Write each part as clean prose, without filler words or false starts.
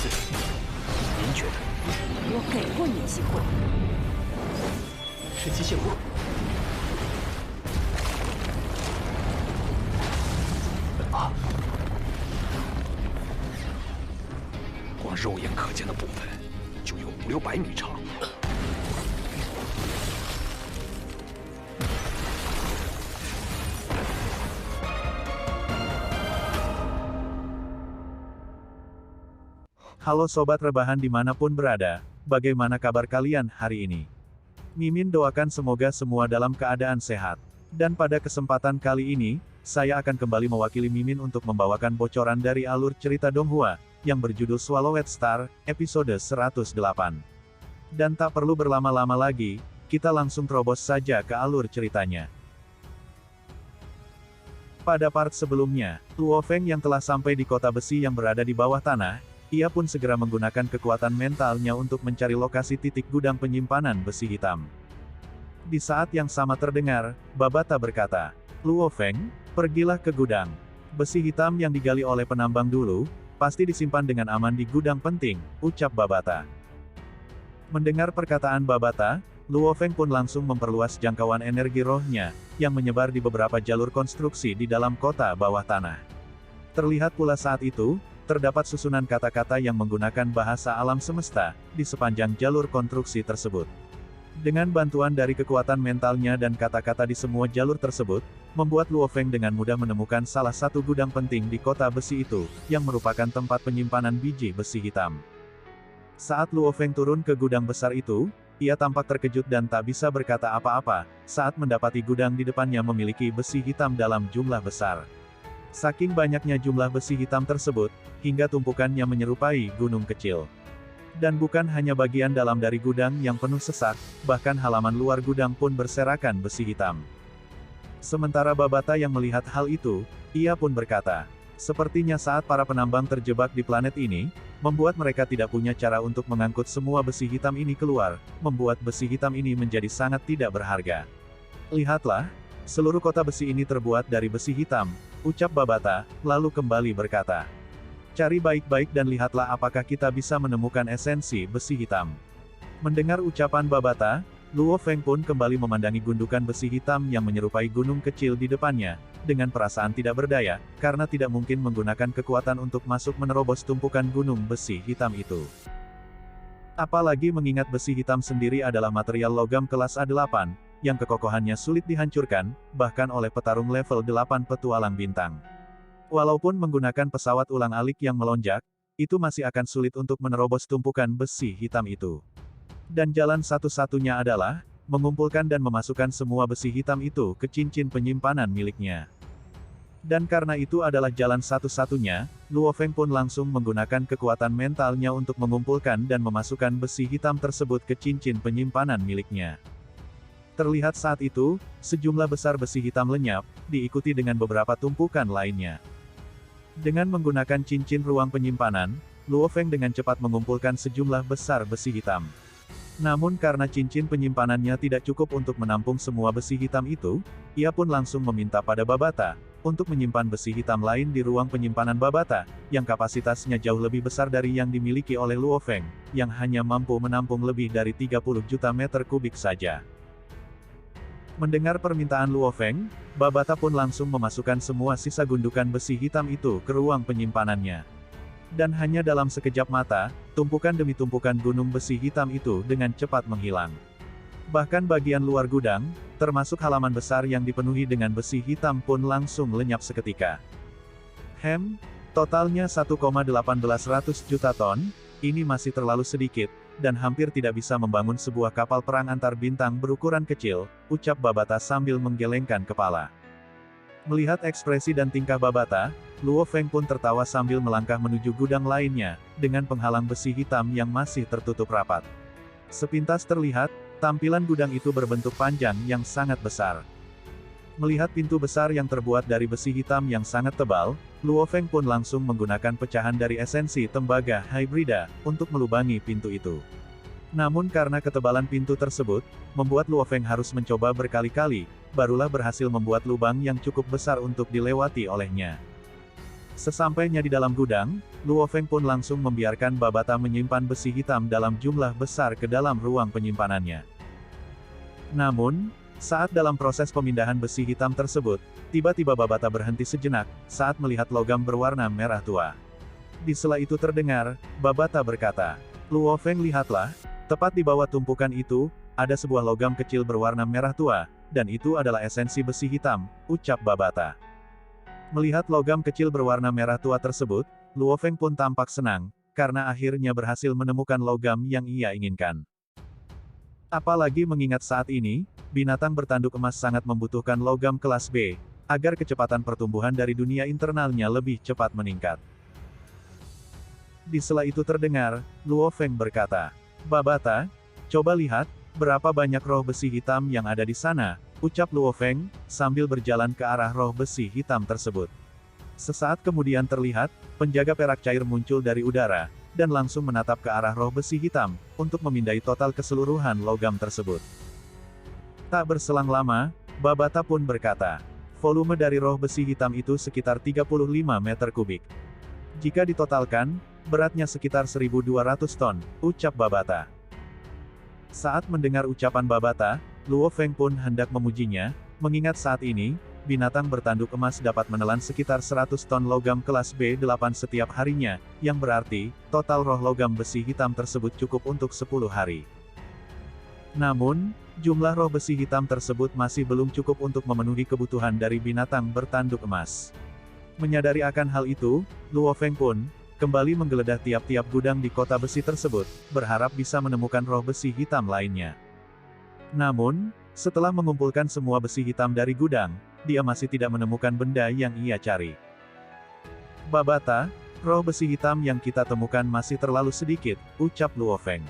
似的。您觉得我给过你机会，是机械物？啊！光肉眼可见的部分就有500-600米长。Halo Sobat Rebahan dimanapun berada, bagaimana kabar kalian hari ini? Mimin doakan semoga semua dalam keadaan sehat. Dan pada kesempatan kali ini, saya akan kembali mewakili Mimin untuk membawakan bocoran dari alur cerita Donghua, yang berjudul Swallowed Star, episode 108. Dan tak perlu berlama-lama lagi, kita langsung terobos saja ke alur ceritanya. Pada part sebelumnya, Luo Feng yang telah sampai di kota besi yang berada di bawah tanah, ia pun segera menggunakan kekuatan mentalnya untuk mencari lokasi titik gudang penyimpanan besi hitam. Di saat yang sama terdengar, Babata berkata, "Luo Feng, pergilah ke gudang. Besi hitam yang digali oleh penambang dulu, pasti disimpan dengan aman di gudang penting," ucap Babata. Mendengar perkataan Babata, Luo Feng pun langsung memperluas jangkauan energi rohnya, yang menyebar di beberapa jalur konstruksi di dalam kota bawah tanah. Terlihat pula saat itu, terdapat susunan kata-kata yang menggunakan bahasa alam semesta, di sepanjang jalur konstruksi tersebut. Dengan bantuan dari kekuatan mentalnya dan kata-kata di semua jalur tersebut, membuat Luo Feng dengan mudah menemukan salah satu gudang penting di kota besi itu, yang merupakan tempat penyimpanan biji besi hitam. Saat Luo Feng turun ke gudang besar itu, ia tampak terkejut dan tak bisa berkata apa-apa, saat mendapati gudang di depannya memiliki besi hitam dalam jumlah besar. Saking banyaknya jumlah besi hitam tersebut, hingga tumpukannya menyerupai gunung kecil. Dan bukan hanya bagian dalam dari gudang yang penuh sesak, bahkan halaman luar gudang pun berserakan besi hitam. Sementara Babata yang melihat hal itu, ia pun berkata, "Sepertinya saat para penambang terjebak di planet ini, membuat mereka tidak punya cara untuk mengangkut semua besi hitam ini keluar, membuat besi hitam ini menjadi sangat tidak berharga. Lihatlah, seluruh kota besi ini terbuat dari besi hitam," ucap Babata, lalu kembali berkata, "Cari baik-baik dan lihatlah apakah kita bisa menemukan esensi besi hitam." Mendengar ucapan Babata, Luo Feng pun kembali memandangi gundukan besi hitam yang menyerupai gunung kecil di depannya, dengan perasaan tidak berdaya, karena tidak mungkin menggunakan kekuatan untuk masuk menerobos tumpukan gunung besi hitam itu. Apalagi mengingat besi hitam sendiri adalah material logam kelas A8, yang kekokohannya sulit dihancurkan, bahkan oleh petarung level 8 petualang bintang. Walaupun menggunakan pesawat ulang-alik yang melonjak, itu masih akan sulit untuk menerobos tumpukan besi hitam itu. Dan jalan satu-satunya adalah, mengumpulkan dan memasukkan semua besi hitam itu ke cincin penyimpanan miliknya. Dan karena itu adalah jalan satu-satunya, Luo Feng pun langsung menggunakan kekuatan mentalnya untuk mengumpulkan dan memasukkan besi hitam tersebut ke cincin penyimpanan miliknya. Terlihat saat itu, sejumlah besar besi hitam lenyap, diikuti dengan beberapa tumpukan lainnya. Dengan menggunakan cincin ruang penyimpanan, Luo Feng dengan cepat mengumpulkan sejumlah besar besi hitam. Namun karena cincin penyimpanannya tidak cukup untuk menampung semua besi hitam itu, ia pun langsung meminta pada Babata, untuk menyimpan besi hitam lain di ruang penyimpanan Babata, yang kapasitasnya jauh lebih besar dari yang dimiliki oleh Luo Feng, yang hanya mampu menampung lebih dari 30 juta meter kubik saja. Mendengar permintaan Luo Feng, Babata pun langsung memasukkan semua sisa gundukan besi hitam itu ke ruang penyimpanannya. Dan hanya dalam sekejap mata, tumpukan demi tumpukan gunung besi hitam itu dengan cepat menghilang. Bahkan bagian luar gudang, termasuk halaman besar yang dipenuhi dengan besi hitam pun langsung lenyap seketika. Totalnya 1,18 juta ton, ini masih terlalu sedikit, dan hampir tidak bisa membangun sebuah kapal perang antar bintang berukuran kecil, ucap Babata sambil menggelengkan kepala. Melihat ekspresi dan tingkah Babata, Luo Feng pun tertawa sambil melangkah menuju gudang lainnya, dengan penghalang besi hitam yang masih tertutup rapat. Sepintas terlihat, tampilan gudang itu berbentuk panjang yang sangat besar. Melihat pintu besar yang terbuat dari besi hitam yang sangat tebal, Luo Feng pun langsung menggunakan pecahan dari esensi tembaga hibrida, untuk melubangi pintu itu. Namun karena ketebalan pintu tersebut, membuat Luo Feng harus mencoba berkali-kali, barulah berhasil membuat lubang yang cukup besar untuk dilewati olehnya. Sesampainya di dalam gudang, Luo Feng pun langsung membiarkan Babata menyimpan besi hitam dalam jumlah besar ke dalam ruang penyimpanannya. Namun, saat dalam proses pemindahan besi hitam tersebut, tiba-tiba Babata berhenti sejenak, saat melihat logam berwarna merah tua. Di sela itu terdengar, Babata berkata, "Luo Feng, lihatlah, tepat di bawah tumpukan itu, ada sebuah logam kecil berwarna merah tua, dan itu adalah esensi besi hitam," ucap Babata. Melihat logam kecil berwarna merah tua tersebut, Luo Feng pun tampak senang, karena akhirnya berhasil menemukan logam yang ia inginkan. Apalagi mengingat saat ini, binatang bertanduk emas sangat membutuhkan logam kelas B, agar kecepatan pertumbuhan dari dunia internalnya lebih cepat meningkat. Di sela itu terdengar, Luo Feng berkata, "Babata, coba lihat, berapa banyak roh besi hitam yang ada di sana," ucap Luo Feng, sambil berjalan ke arah roh besi hitam tersebut. Sesaat kemudian terlihat, penjaga perak cair muncul dari udara, dan langsung menatap ke arah roh besi hitam, untuk memindai total keseluruhan logam tersebut. Tak berselang lama, Babata pun berkata, "Volume dari roh besi hitam itu sekitar 35 meter kubik. Jika ditotalkan, beratnya sekitar 1.200 ton, ucap Babata. Saat mendengar ucapan Babata, Luo Feng pun hendak memujinya, mengingat saat ini, binatang bertanduk emas dapat menelan sekitar 100 ton logam kelas B8 setiap harinya, yang berarti, total roh logam besi hitam tersebut cukup untuk 10 hari. Namun, jumlah roh besi hitam tersebut masih belum cukup untuk memenuhi kebutuhan dari binatang bertanduk emas. Menyadari akan hal itu, Luo Feng pun kembali menggeledah tiap-tiap gudang di kota besi tersebut, berharap bisa menemukan roh besi hitam lainnya. Namun, setelah mengumpulkan semua besi hitam dari gudang, dia masih tidak menemukan benda yang ia cari. "Babata, roh besi hitam yang kita temukan masih terlalu sedikit," ucap Luo Feng.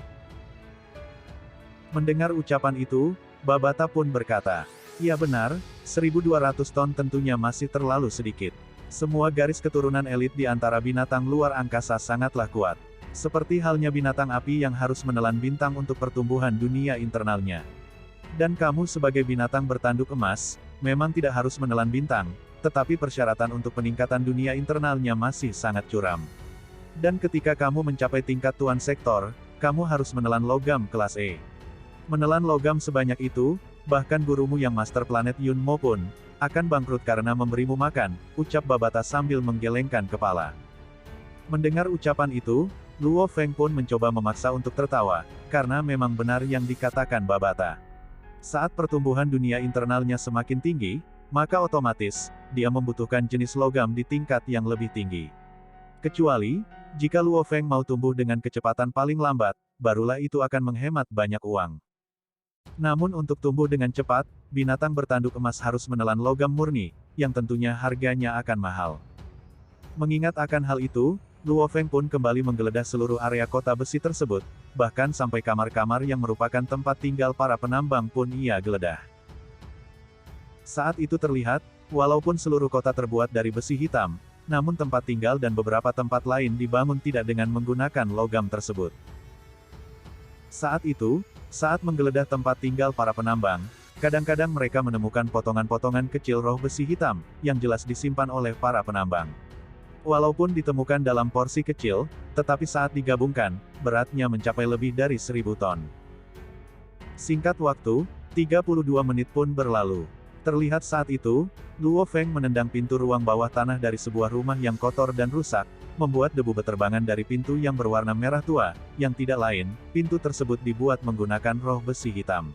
Mendengar ucapan itu, Babata pun berkata, "Ya benar, 1.200 ton tentunya masih terlalu sedikit. Semua garis keturunan elit di antara binatang luar angkasa sangatlah kuat. Seperti halnya binatang api yang harus menelan bintang untuk pertumbuhan dunia internalnya. Dan kamu sebagai binatang bertanduk emas, memang tidak harus menelan bintang, tetapi persyaratan untuk peningkatan dunia internalnya masih sangat curam. Dan ketika kamu mencapai tingkat Tuan Sektor, kamu harus menelan logam kelas E. Menelan logam sebanyak itu, bahkan gurumu yang Master Planet Yun Mo pun, akan bangkrut karena memberimu makan," ucap Babata sambil menggelengkan kepala. Mendengar ucapan itu, Luo Feng pun mencoba memaksa untuk tertawa, karena memang benar yang dikatakan Babata. Saat pertumbuhan dunia internalnya semakin tinggi, maka otomatis, dia membutuhkan jenis logam di tingkat yang lebih tinggi. Kecuali, jika Luo Feng mau tumbuh dengan kecepatan paling lambat, barulah itu akan menghemat banyak uang. Namun untuk tumbuh dengan cepat, binatang bertanduk emas harus menelan logam murni, yang tentunya harganya akan mahal. Mengingat akan hal itu, Luo Feng pun kembali menggeledah seluruh area kota besi tersebut, bahkan sampai kamar-kamar yang merupakan tempat tinggal para penambang pun ia geledah. Saat itu terlihat, walaupun seluruh kota terbuat dari besi hitam, namun tempat tinggal dan beberapa tempat lain dibangun tidak dengan menggunakan logam tersebut. Saat itu, saat menggeledah tempat tinggal para penambang, kadang-kadang mereka menemukan potongan-potongan kecil roh besi hitam, yang jelas disimpan oleh para penambang. Walaupun ditemukan dalam porsi kecil, tetapi saat digabungkan, beratnya mencapai lebih dari 1.000 ton. Singkat waktu, 32 menit pun berlalu. Terlihat saat itu, Luo Feng menendang pintu ruang bawah tanah dari sebuah rumah yang kotor dan rusak, membuat debu beterbangan dari pintu yang berwarna merah tua, yang tidak lain, pintu tersebut dibuat menggunakan roh besi hitam.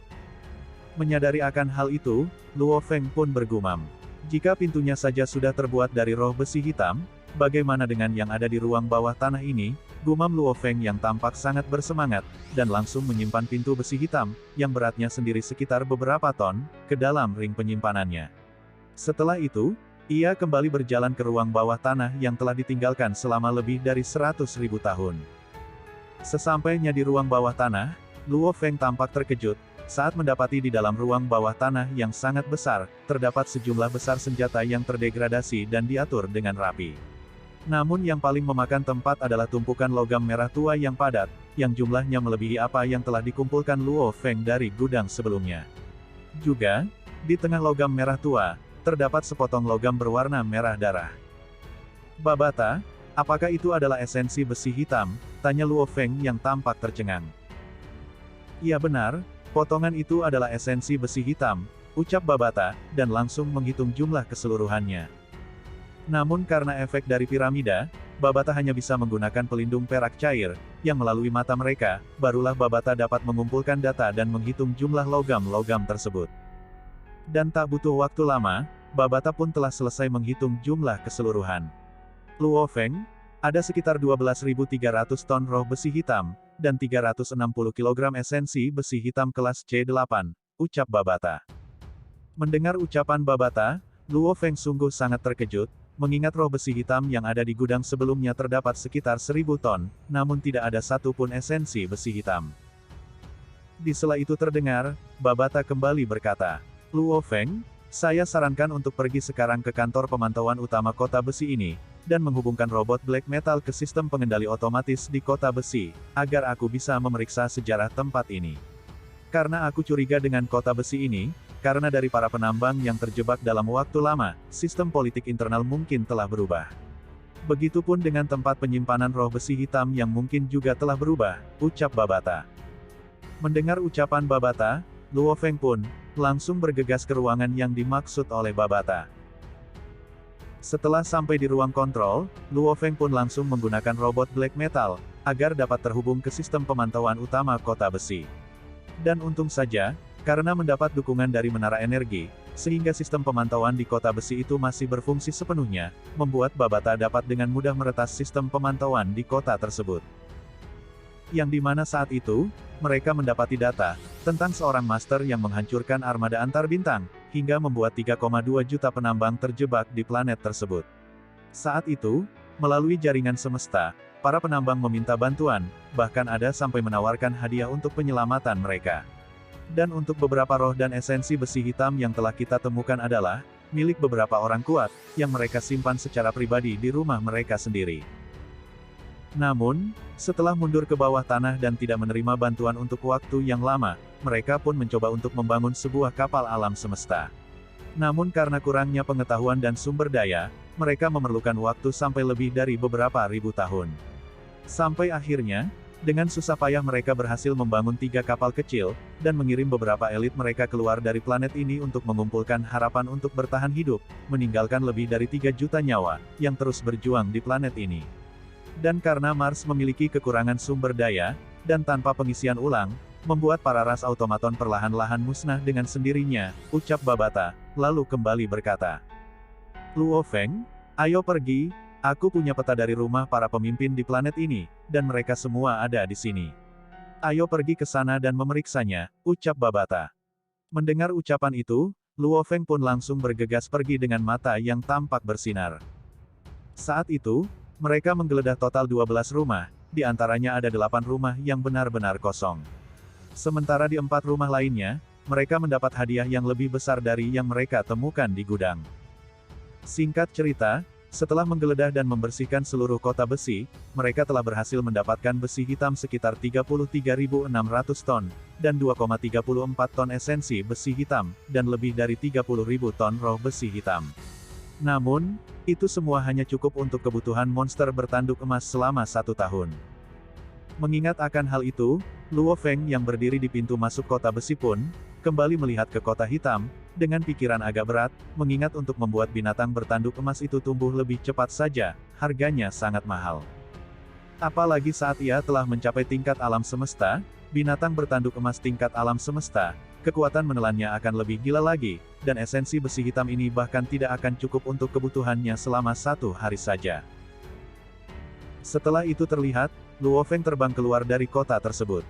Menyadari akan hal itu, Luo Feng pun bergumam. Jika pintunya saja sudah terbuat dari roh besi hitam, bagaimana dengan yang ada di ruang bawah tanah ini? Gumam Luo Feng yang tampak sangat bersemangat, dan langsung menyimpan pintu besi hitam, yang beratnya sendiri sekitar beberapa ton, ke dalam ring penyimpanannya. Setelah itu, ia kembali berjalan ke ruang bawah tanah yang telah ditinggalkan selama lebih dari 100.000 tahun. Sesampainya di ruang bawah tanah, Luo Feng tampak terkejut, saat mendapati di dalam ruang bawah tanah yang sangat besar, terdapat sejumlah besar senjata yang terdegradasi dan diatur dengan rapi. Namun yang paling memakan tempat adalah tumpukan logam merah tua yang padat, yang jumlahnya melebihi apa yang telah dikumpulkan Luo Feng dari gudang sebelumnya. Juga, di tengah logam merah tua, terdapat sepotong logam berwarna merah darah. Babata, apakah itu adalah esensi besi hitam? Tanya Luo Feng yang tampak tercengang. Iya benar, potongan itu adalah esensi besi hitam, ucap Babata, dan langsung menghitung jumlah keseluruhannya. Namun karena efek dari piramida, Babata hanya bisa menggunakan pelindung perak cair, yang melalui mata mereka, barulah Babata dapat mengumpulkan data dan menghitung jumlah logam-logam tersebut. Dan tak butuh waktu lama, Babata pun telah selesai menghitung jumlah keseluruhan. Luo Feng, ada sekitar 12.300 ton roh besi hitam, dan 360 kg esensi besi hitam kelas C8, ucap Babata. Mendengar ucapan Babata, Luo Feng sungguh sangat terkejut, mengingat roh besi hitam yang ada di gudang sebelumnya terdapat sekitar 1.000 ton, namun tidak ada satupun esensi besi hitam. Di sela itu terdengar, Babata kembali berkata, Luo Feng, saya sarankan untuk pergi sekarang ke kantor pemantauan utama kota besi ini, dan menghubungkan robot black metal ke sistem pengendali otomatis di kota besi, agar aku bisa memeriksa sejarah tempat ini. Karena aku curiga dengan kota besi ini, karena dari para penambang yang terjebak dalam waktu lama, sistem politik internal mungkin telah berubah. Begitupun dengan tempat penyimpanan roh besi hitam yang mungkin juga telah berubah, ucap Babata. Mendengar ucapan Babata, Luo Feng pun langsung bergegas ke ruangan yang dimaksud oleh Babata. Setelah sampai di ruang kontrol, Luo Feng pun langsung menggunakan robot black metal, agar dapat terhubung ke sistem pemantauan utama kota besi. Dan untung saja, karena mendapat dukungan dari menara energi, sehingga sistem pemantauan di kota besi itu masih berfungsi sepenuhnya, membuat Babata dapat dengan mudah meretas sistem pemantauan di kota tersebut. Yang dimana saat itu, mereka mendapati data, tentang seorang master yang menghancurkan armada antar bintang, hingga membuat 3,2 juta penambang terjebak di planet tersebut. Saat itu, melalui jaringan semesta, para penambang meminta bantuan, bahkan ada sampai menawarkan hadiah untuk penyelamatan mereka. Dan untuk beberapa roh dan esensi besi hitam yang telah kita temukan adalah milik beberapa orang kuat, yang mereka simpan secara pribadi di rumah mereka sendiri. Namun, setelah mundur ke bawah tanah dan tidak menerima bantuan untuk waktu yang lama, mereka pun mencoba untuk membangun sebuah kapal alam semesta. Namun karena kurangnya pengetahuan dan sumber daya, mereka memerlukan waktu sampai lebih dari beberapa ribu tahun. Sampai akhirnya, dengan susah payah mereka berhasil membangun 3 kapal kecil, dan mengirim beberapa elit mereka keluar dari planet ini untuk mengumpulkan harapan untuk bertahan hidup, meninggalkan lebih dari 3 juta nyawa, yang terus berjuang di planet ini. Dan karena Mars memiliki kekurangan sumber daya, dan tanpa pengisian ulang, membuat para ras automaton perlahan-lahan musnah dengan sendirinya, ucap Babata, lalu kembali berkata. Luo Feng, ayo pergi. Aku punya peta dari rumah para pemimpin di planet ini, dan mereka semua ada di sini. Ayo pergi ke sana dan memeriksanya, ucap Babata. Mendengar ucapan itu, Luo Feng pun langsung bergegas pergi dengan mata yang tampak bersinar. Saat itu, mereka menggeledah total 12 rumah, di antaranya ada 8 rumah yang benar-benar kosong. Sementara di 4 rumah lainnya, mereka mendapat hadiah yang lebih besar dari yang mereka temukan di gudang. Singkat cerita, setelah menggeledah dan membersihkan seluruh kota besi, mereka telah berhasil mendapatkan besi hitam sekitar 33.600 ton, dan 2,34 ton esensi besi hitam, dan lebih dari 30.000 ton roh besi hitam. Namun, itu semua hanya cukup untuk kebutuhan monster bertanduk emas selama 1 tahun. Mengingat akan hal itu, Luo Feng yang berdiri di pintu masuk kota besi pun, kembali melihat ke kota hitam, dengan pikiran agak berat, mengingat untuk membuat binatang bertanduk emas itu tumbuh lebih cepat saja, harganya sangat mahal. Apalagi saat ia telah mencapai tingkat alam semesta, binatang bertanduk emas tingkat alam semesta, kekuatan menelannya akan lebih gila lagi, dan esensi besi hitam ini bahkan tidak akan cukup untuk kebutuhannya selama 1 hari saja. Setelah itu terlihat, Luo Feng terbang keluar dari kota tersebut.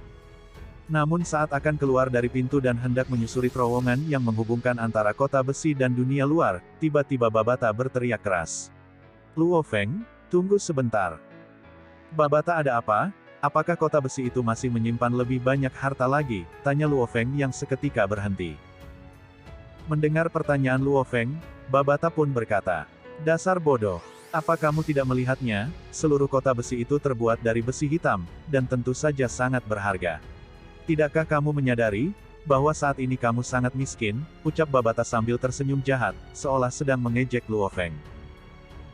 Namun saat akan keluar dari pintu dan hendak menyusuri terowongan yang menghubungkan antara kota besi dan dunia luar, tiba-tiba Babata berteriak keras. Luo Feng, tunggu sebentar. Babata ada apa? Apakah kota besi itu masih menyimpan lebih banyak harta lagi? Tanya Luo Feng yang seketika berhenti. Mendengar pertanyaan Luo Feng, Babata pun berkata, dasar bodoh. Apa kamu tidak melihatnya? Seluruh kota besi itu terbuat dari besi hitam, dan tentu saja sangat berharga. Tidakkah kamu menyadari, bahwa saat ini kamu sangat miskin, ucap Babata sambil tersenyum jahat, seolah sedang mengejek Luo Feng.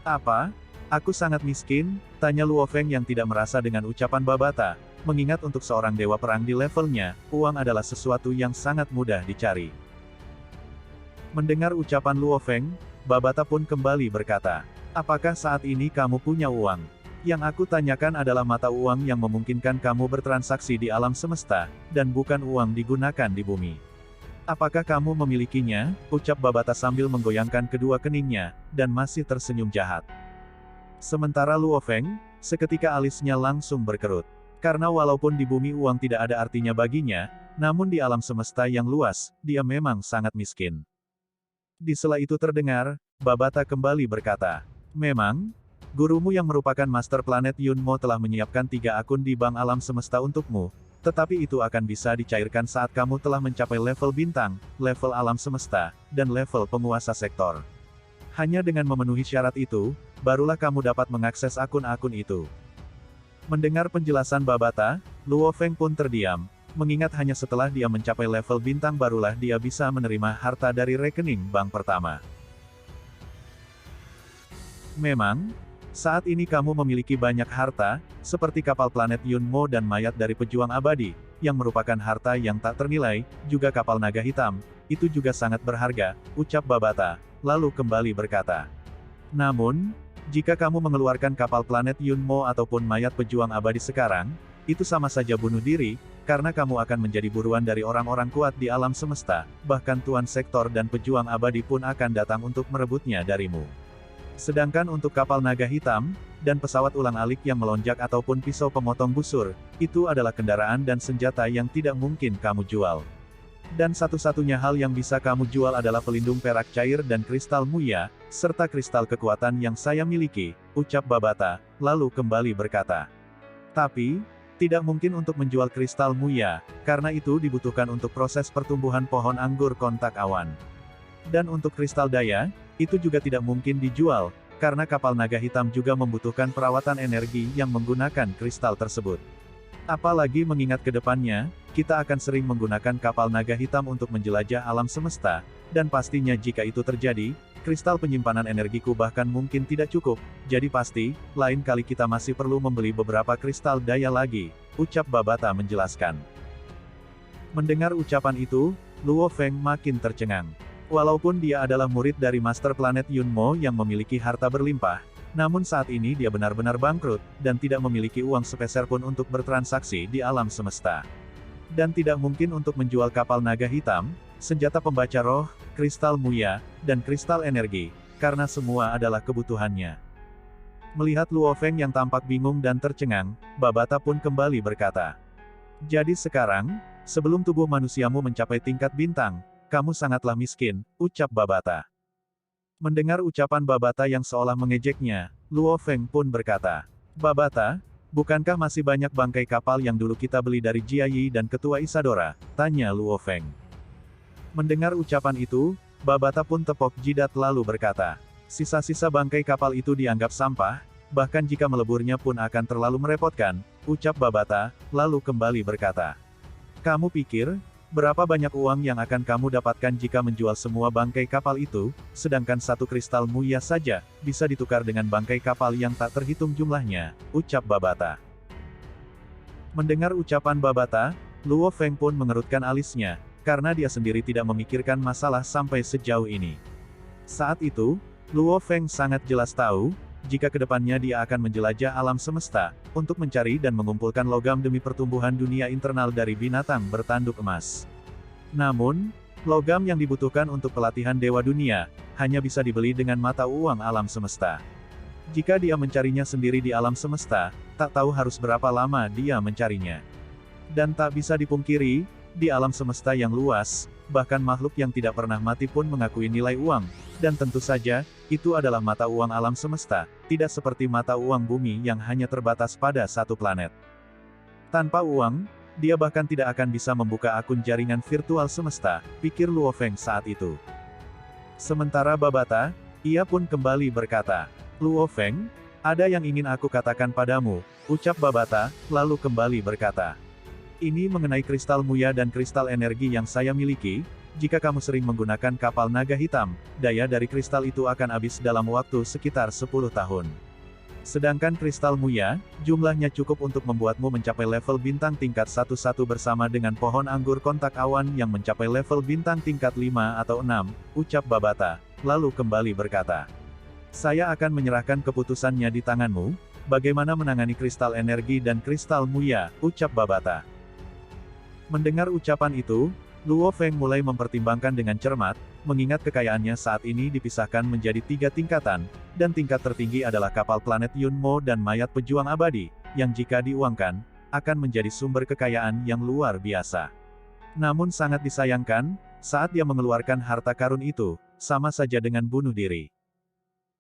Apa? Aku sangat miskin, tanya Luo Feng yang tidak merasa dengan ucapan Babata, mengingat untuk seorang dewa perang di levelnya, uang adalah sesuatu yang sangat mudah dicari. Mendengar ucapan Luo Feng, Babata pun kembali berkata, apakah saat ini kamu punya uang? Yang aku tanyakan adalah mata uang yang memungkinkan kamu bertransaksi di alam semesta, dan bukan uang digunakan di bumi. Apakah kamu memilikinya? Ucap Babata sambil menggoyangkan kedua keningnya, dan masih tersenyum jahat. Sementara Luo Feng, seketika alisnya langsung berkerut. Karena walaupun di bumi uang tidak ada artinya baginya, namun di alam semesta yang luas, dia memang sangat miskin. Di sela itu terdengar, Babata kembali berkata, memang, gurumu yang merupakan Master Planet Yunmo telah menyiapkan 3 akun di bank alam semesta untukmu, tetapi itu akan bisa dicairkan saat kamu telah mencapai level bintang, level alam semesta, dan level penguasa sektor. Hanya dengan memenuhi syarat itu, barulah kamu dapat mengakses akun-akun itu. Mendengar penjelasan Babata, Luo Feng pun terdiam, mengingat hanya setelah dia mencapai level bintang barulah dia bisa menerima harta dari rekening bank pertama. Memang, saat ini kamu memiliki banyak harta, seperti kapal planet Yunmo dan mayat dari pejuang abadi, yang merupakan harta yang tak ternilai, juga kapal naga hitam, itu juga sangat berharga, ucap Babata, lalu kembali berkata. Namun, jika kamu mengeluarkan kapal planet Yunmo ataupun mayat pejuang abadi sekarang, itu sama saja bunuh diri, karena kamu akan menjadi buruan dari orang-orang kuat di alam semesta, bahkan Tuan Sektor dan pejuang abadi pun akan datang untuk merebutnya darimu. Sedangkan untuk kapal naga hitam, dan pesawat ulang-alik yang melonjak ataupun pisau pemotong busur, itu adalah kendaraan dan senjata yang tidak mungkin kamu jual. Dan satu-satunya hal yang bisa kamu jual adalah pelindung perak cair dan kristal muya, serta kristal kekuatan yang saya miliki, ucap Babata, lalu kembali berkata. Tapi, tidak mungkin untuk menjual kristal muya, karena itu dibutuhkan untuk proses pertumbuhan pohon anggur kontak awan. Dan untuk kristal daya, itu juga tidak mungkin dijual, karena kapal naga hitam juga membutuhkan perawatan energi yang menggunakan kristal tersebut. Apalagi mengingat ke depannya, kita akan sering menggunakan kapal naga hitam untuk menjelajah alam semesta, dan pastinya jika itu terjadi, kristal penyimpanan energiku bahkan mungkin tidak cukup, jadi pasti, lain kali kita masih perlu membeli beberapa kristal daya lagi, ucap Babata menjelaskan. Mendengar ucapan itu, Luo Feng makin tercengang. Walaupun dia adalah murid dari Master Planet Yunmo yang memiliki harta berlimpah, namun saat ini dia benar-benar bangkrut, dan tidak memiliki uang sepeser pun untuk bertransaksi di alam semesta. Dan tidak mungkin untuk menjual kapal naga hitam, senjata pembaca roh, kristal muya, dan kristal energi, karena semua adalah kebutuhannya. Melihat Luo Feng yang tampak bingung dan tercengang, Babata pun kembali berkata. Jadi sekarang, sebelum tubuh manusiamu mencapai tingkat bintang, kamu sangatlah miskin, ucap Babata. Mendengar ucapan Babata yang seolah mengejeknya, Luo Feng pun berkata, Babata, bukankah masih banyak bangkai kapal yang dulu kita beli dari Jia Yi dan Ketua Isadora? Tanya Luo Feng. Mendengar ucapan itu, Babata pun tepok jidat lalu berkata, sisa-sisa bangkai kapal itu dianggap sampah, bahkan jika meleburnya pun akan terlalu merepotkan, ucap Babata, lalu kembali berkata. Kamu pikir, berapa banyak uang yang akan kamu dapatkan jika menjual semua bangkai kapal itu, sedangkan satu kristal muya saja, bisa ditukar dengan bangkai kapal yang tak terhitung jumlahnya, ucap Babata. Mendengar ucapan Babata, Luo Feng pun mengerutkan alisnya, karena dia sendiri tidak memikirkan masalah sampai sejauh ini. Saat itu, Luo Feng sangat jelas tahu, jika kedepannya dia akan menjelajah alam semesta, untuk mencari dan mengumpulkan logam demi pertumbuhan dunia internal dari binatang bertanduk emas. Namun, logam yang dibutuhkan untuk pelatihan dewa dunia, hanya bisa dibeli dengan mata uang alam semesta. Jika dia mencarinya sendiri di alam semesta, tak tahu harus berapa lama dia mencarinya. Dan tak bisa dipungkiri, di alam semesta yang luas, bahkan makhluk yang tidak pernah mati pun mengakui nilai uang, dan tentu saja, itu adalah mata uang alam semesta, tidak seperti mata uang bumi yang hanya terbatas pada satu planet. Tanpa uang, dia bahkan tidak akan bisa membuka akun jaringan virtual semesta, pikir Luo Feng saat itu. Sementara Babata, ia pun kembali berkata, Luo Feng, ada yang ingin aku katakan padamu, ucap Babata, lalu kembali berkata. Ini mengenai kristal muya dan kristal energi yang saya miliki, jika kamu sering menggunakan kapal naga hitam, daya dari kristal itu akan habis dalam waktu sekitar 10 tahun. Sedangkan kristal Muya, jumlahnya cukup untuk membuatmu mencapai level bintang tingkat 1 bersama dengan pohon anggur kontak awan yang mencapai level bintang tingkat 5 atau 6, ucap Babata, lalu kembali berkata. Saya akan menyerahkan keputusannya di tanganmu, bagaimana menangani kristal energi dan kristal Muya, ucap Babata. Mendengar ucapan itu, Luo Feng mulai mempertimbangkan dengan cermat, mengingat kekayaannya saat ini dipisahkan menjadi 3 tingkatan, dan tingkat tertinggi adalah kapal planet Yunmo dan mayat pejuang abadi, yang jika diuangkan, akan menjadi sumber kekayaan yang luar biasa. Namun sangat disayangkan, saat dia mengeluarkan harta karun itu, sama saja dengan bunuh diri.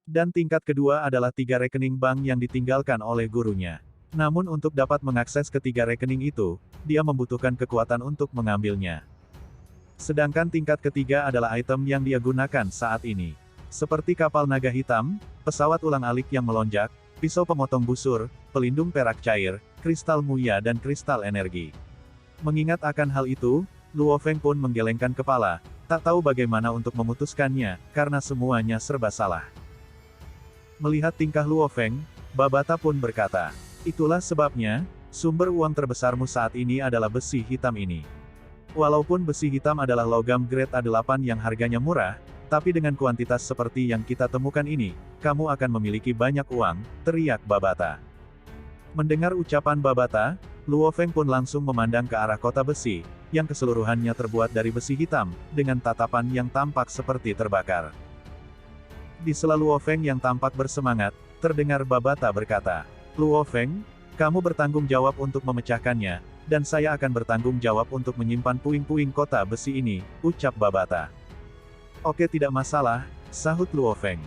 Dan tingkat kedua adalah 3 rekening bank yang ditinggalkan oleh gurunya. Namun untuk dapat mengakses ketiga rekening itu, dia membutuhkan kekuatan untuk mengambilnya. Sedangkan tingkat ketiga adalah item yang dia gunakan saat ini. Seperti kapal naga hitam, pesawat ulang-alik yang melonjak, pisau pemotong busur, pelindung perak cair, kristal Muya dan kristal energi. Mengingat akan hal itu, Luo Feng pun menggelengkan kepala, tak tahu bagaimana untuk memutuskannya, karena semuanya serba salah. Melihat tingkah Luo Feng, Babata pun berkata, itulah sebabnya, sumber uang terbesarmu saat ini adalah besi hitam ini. Walaupun besi hitam adalah logam grade A8 yang harganya murah, tapi dengan kuantitas seperti yang kita temukan ini, kamu akan memiliki banyak uang, teriak Babata. Mendengar ucapan Babata, Luo Feng pun langsung memandang ke arah kota besi, yang keseluruhannya terbuat dari besi hitam, dengan tatapan yang tampak seperti terbakar. Di sela Luo Feng yang tampak bersemangat, terdengar Babata berkata, Luo Feng, kamu bertanggung jawab untuk memecahkannya, dan saya akan bertanggung jawab untuk menyimpan puing-puing kota besi ini, ucap Babata. Oke, tidak masalah, sahut Luo Feng.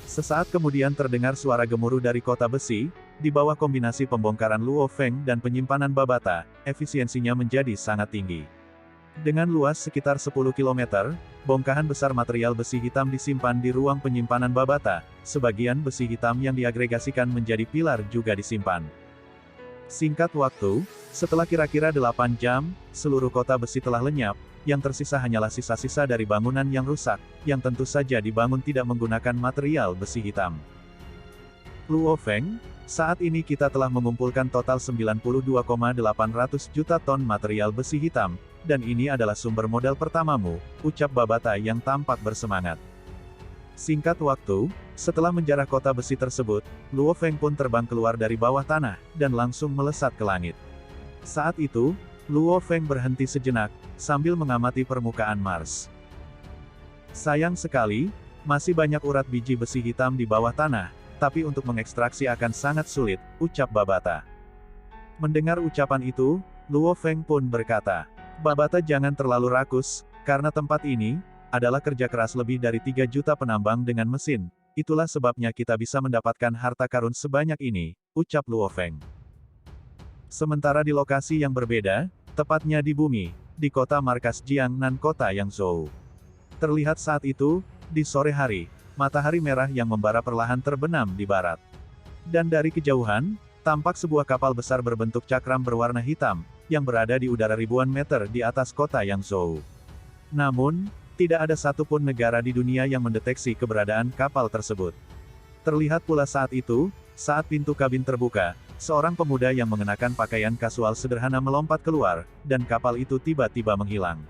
Sesaat kemudian terdengar suara gemuruh dari kota besi, di bawah kombinasi pembongkaran Luo Feng dan penyimpanan Babata, efisiensinya menjadi sangat tinggi. Dengan luas sekitar 10 km, bongkahan besar material besi hitam disimpan di ruang penyimpanan Babata, sebagian besi hitam yang diagregasikan menjadi pilar juga disimpan. Singkat waktu, setelah kira-kira 8 jam, seluruh kota besi telah lenyap, yang tersisa hanyalah sisa-sisa dari bangunan yang rusak, yang tentu saja dibangun tidak menggunakan material besi hitam. Luo Feng, saat ini kita telah mengumpulkan total 92,800 juta ton material besi hitam, dan ini adalah sumber modal pertamamu, ucap Babata yang tampak bersemangat. Singkat waktu, setelah menjarah kota besi tersebut, Luo Feng pun terbang keluar dari bawah tanah, dan langsung melesat ke langit. Saat itu, Luo Feng berhenti sejenak, sambil mengamati permukaan Mars. Sayang sekali, masih banyak urat biji besi hitam di bawah tanah, tapi untuk mengekstraksi akan sangat sulit, ucap Babata. Mendengar ucapan itu, Luo Feng pun berkata, Babata jangan terlalu rakus, karena tempat ini adalah kerja keras lebih dari 3 juta penambang dengan mesin, itulah sebabnya kita bisa mendapatkan harta karun sebanyak ini, ucap Luo Feng. Sementara di lokasi yang berbeda, tepatnya di bumi, di kota markas Jiangnan kota Yangzhou. Terlihat saat itu, di sore hari, matahari merah yang membara perlahan terbenam di barat. Dan dari kejauhan, tampak sebuah kapal besar berbentuk cakram berwarna hitam, yang berada di udara ribuan meter di atas kota Yangzhou. Namun, tidak ada satupun negara di dunia yang mendeteksi keberadaan kapal tersebut. Terlihat pula saat itu, saat pintu kabin terbuka, seorang pemuda yang mengenakan pakaian kasual sederhana melompat keluar, dan kapal itu tiba-tiba menghilang.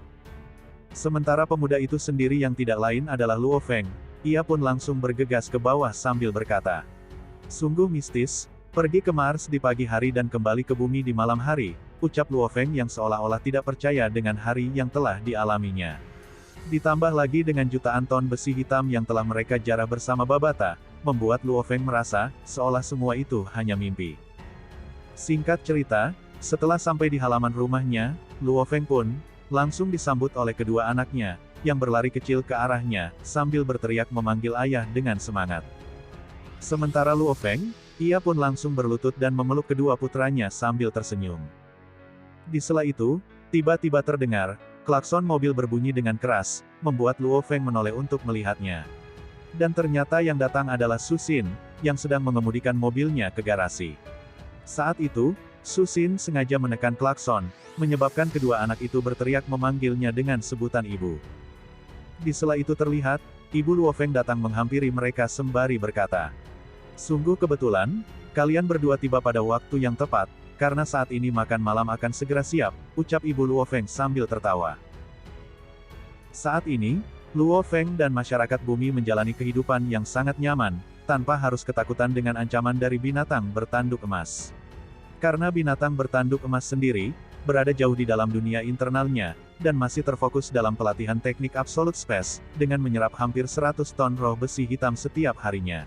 Sementara pemuda itu sendiri yang tidak lain adalah Luo Feng, ia pun langsung bergegas ke bawah sambil berkata, sungguh mistis, pergi ke Mars di pagi hari dan kembali ke bumi di malam hari, ucap Luo Feng yang seolah-olah tidak percaya dengan hari yang telah dialaminya. Ditambah lagi dengan jutaan ton besi hitam yang telah mereka jarah bersama Babata, membuat Luo Feng merasa, seolah semua itu hanya mimpi. Singkat cerita, setelah sampai di halaman rumahnya, Luo Feng pun langsung disambut oleh kedua anaknya, yang berlari kecil ke arahnya, sambil berteriak memanggil ayah dengan semangat. Sementara Luo Feng, ia pun langsung berlutut dan memeluk kedua putranya sambil tersenyum. Di sela itu, tiba-tiba terdengar, klakson mobil berbunyi dengan keras, membuat Luo Feng menoleh untuk melihatnya. Dan ternyata yang datang adalah Su Xin, yang sedang mengemudikan mobilnya ke garasi. Saat itu, Su Xin sengaja menekan klakson, menyebabkan kedua anak itu berteriak memanggilnya dengan sebutan ibu. Di sela itu terlihat, ibu Luo Feng datang menghampiri mereka sembari berkata, Sungguh kebetulan, kalian berdua tiba pada waktu yang tepat, karena saat ini makan malam akan segera siap, ucap Ibu Luo Feng sambil tertawa. Saat ini, Luo Feng dan masyarakat bumi menjalani kehidupan yang sangat nyaman, tanpa harus ketakutan dengan ancaman dari binatang bertanduk emas. Karena binatang bertanduk emas sendiri, berada jauh di dalam dunia internalnya, dan masih terfokus dalam pelatihan teknik Absolute Space, dengan menyerap hampir 100 ton roh besi hitam setiap harinya.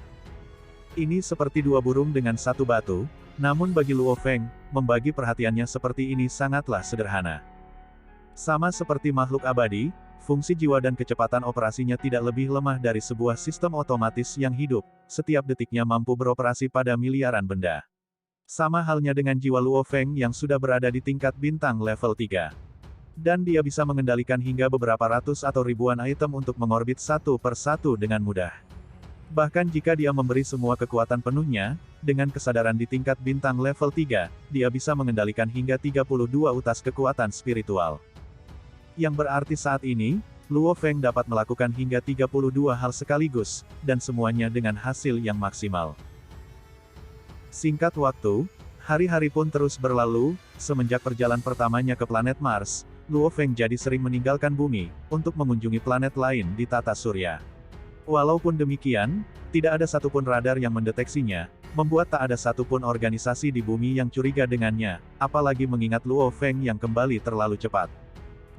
Ini seperti dua burung dengan satu batu, namun bagi Luo Feng, membagi perhatiannya seperti ini sangatlah sederhana. Sama seperti makhluk abadi, fungsi jiwa dan kecepatan operasinya tidak lebih lemah dari sebuah sistem otomatis yang hidup, setiap detiknya mampu beroperasi pada miliaran benda. Sama halnya dengan jiwa Luo Feng yang sudah berada di tingkat bintang level 3. Dan dia bisa mengendalikan hingga beberapa ratus atau ribuan item untuk mengorbit satu per satu dengan mudah. Bahkan jika dia memberi semua kekuatan penuhnya, dengan kesadaran di tingkat bintang level 3, dia bisa mengendalikan hingga 32 utas kekuatan spiritual. Yang berarti saat ini, Luo Feng dapat melakukan hingga 32 hal sekaligus, dan semuanya dengan hasil yang maksimal. Singkat waktu, hari-hari pun terus berlalu, semenjak perjalanan pertamanya ke planet Mars, Luo Feng jadi sering meninggalkan bumi, untuk mengunjungi planet lain di tata surya. Walaupun demikian, tidak ada satupun radar yang mendeteksinya, membuat tak ada satupun organisasi di bumi yang curiga dengannya, apalagi mengingat Luo Feng yang kembali terlalu cepat.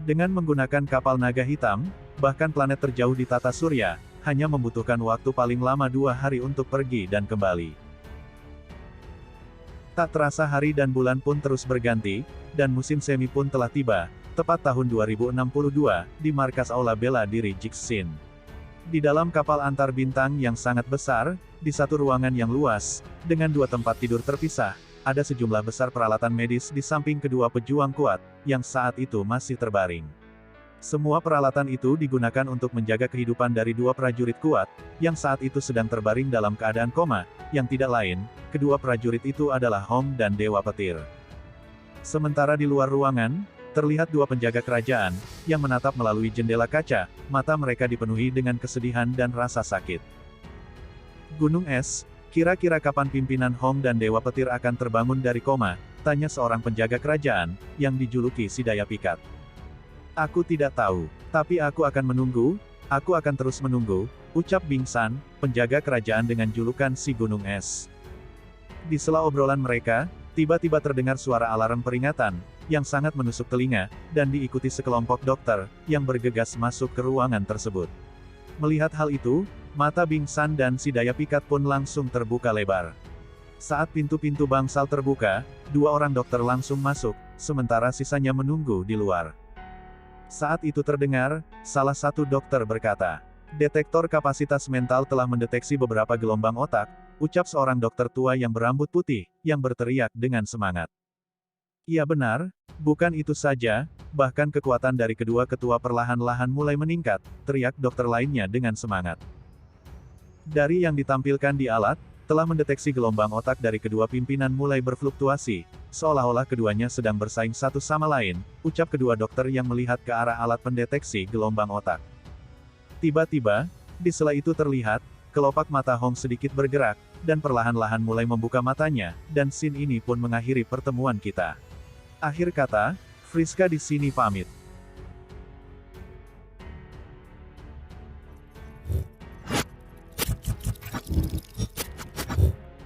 Dengan menggunakan kapal naga hitam, bahkan planet terjauh di tata surya, hanya membutuhkan waktu paling lama 2 hari untuk pergi dan kembali. Tak terasa hari dan bulan pun terus berganti, dan musim semi pun telah tiba, tepat tahun 2062, di markas Aula Bela Diri Jixin. Di dalam kapal antar bintang yang sangat besar, di satu ruangan yang luas, dengan 2 tempat tidur terpisah, ada sejumlah besar peralatan medis di samping kedua pejuang kuat, yang saat itu masih terbaring. Semua peralatan itu digunakan untuk menjaga kehidupan dari 2 prajurit kuat, yang saat itu sedang terbaring dalam keadaan koma, yang tidak lain, kedua prajurit itu adalah Hong dan Dewa Petir. Sementara di luar ruangan, terlihat 2 penjaga kerajaan, yang menatap melalui jendela kaca, mata mereka dipenuhi dengan kesedihan dan rasa sakit. Gunung Es, kira-kira kapan pimpinan Hong dan Dewa Petir akan terbangun dari koma, tanya seorang penjaga kerajaan, yang dijuluki si Daya Pikat. Aku tidak tahu, tapi aku akan menunggu, aku akan terus menunggu, ucap Bing San, penjaga kerajaan dengan julukan si Gunung Es. Di sela obrolan mereka, tiba-tiba terdengar suara alarm peringatan, yang sangat menusuk telinga, dan diikuti sekelompok dokter, yang bergegas masuk ke ruangan tersebut. Melihat hal itu, mata Bing San dan si Daya Pikat pun langsung terbuka lebar. Saat pintu-pintu bangsal terbuka, 2 orang dokter langsung masuk, sementara sisanya menunggu di luar. Saat itu terdengar, salah satu dokter berkata, "Detektor kapasitas mental telah mendeteksi beberapa gelombang otak," ucap seorang dokter tua yang berambut putih, yang berteriak dengan semangat. Iya benar, bukan itu saja, bahkan kekuatan dari kedua ketua perlahan-lahan mulai meningkat, teriak dokter lainnya dengan semangat. Dari yang ditampilkan di alat, telah mendeteksi gelombang otak dari kedua pimpinan mulai berfluktuasi, seolah-olah keduanya sedang bersaing satu sama lain, ucap kedua dokter yang melihat ke arah alat pendeteksi gelombang otak. Tiba-tiba, di sela itu terlihat, kelopak mata Hong sedikit bergerak, dan perlahan-lahan mulai membuka matanya, dan scene ini pun mengakhiri pertemuan kita. Akhir kata, Friska di sini pamit.